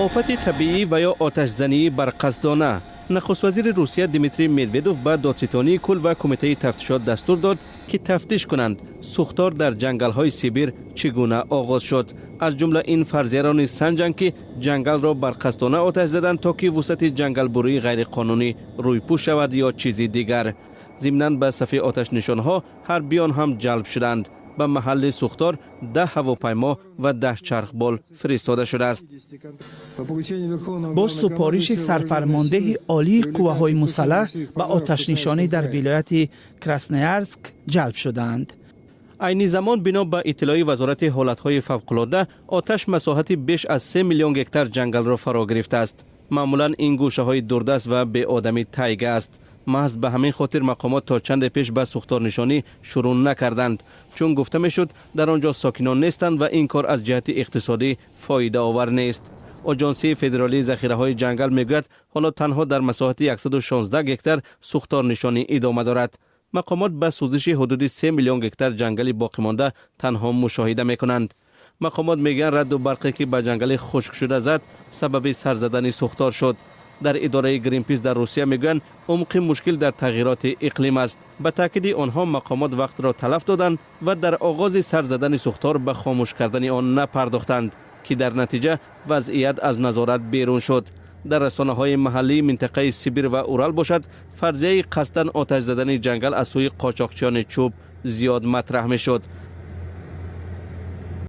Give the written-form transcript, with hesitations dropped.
آفت طبیعی و یا آتش زنی بر قصدانه. نخست وزیر روسیه دیمیتری مدودوف به دادستانی کل و کمیته تفتیشات دستور داد که تفتیش کنند سوختار در جنگل های سیبیر چگونه آغاز شد. از جمله این فرضیه را نیز سنجند که جنگل را بر قصدانه آتش زدند تا که وسعت جنگل بروی غیر قانونی رویپوش شود یا چیزی دیگر. ضمناً به صفحه آتش نشانها حربیان هم جلب شدند. به محل سوختار 10 هواپیما و 10 چرخبال فرستاده شده است. با سپارش سرفرمانده عالی قوه‌های مسلح و آتش نشانی در ولایت کراسنویارسک جلب شدند. عین زمان بنا به اطلاع وزارت حالتهای فوق‌العاده آتش مساحت بیش از 3 میلیون هکتار جنگل را فرا گرفته است. معمولا این گوشه های دوردست و به آدمی تایگه است. محض به همین خاطر مقامات تا چند پیش به سوختار نشانی شروع نکردند، چون گفته میشد در آنجا ساکنان نیستند و این کار از جهت اقتصادی فایده آور نیست. آژانسی فدرالی ذخیره های جنگل میگوید حالا تنها در مساحت 116 هکتار سوختار نشانی ادامه دارد. مقامات به سوزش حدود 3 میلیون هکتار جنگل باقی مانده تنها مشاهده میکنند. مقامات میگن رد و برقی که به جنگل خشک شده زد سبب سر زدن سوختار شد. در اداره گرین پیس در روسیه میگن عمق مشکل در تغییرات اقلیم است. به تاکید آنها مقامات وقت را تلف دادند و در آغاز سر زدن سوختار به خاموش کردن آن نپرداختند که در نتیجه وضعیت از نظارت بیرون شد. در رسانه های محلی منطقه سیبیر و اورال باشد فرضیه قصداً آتش زدن جنگل از سوی قاچاقچیان چوب زیاد مطرح می شد.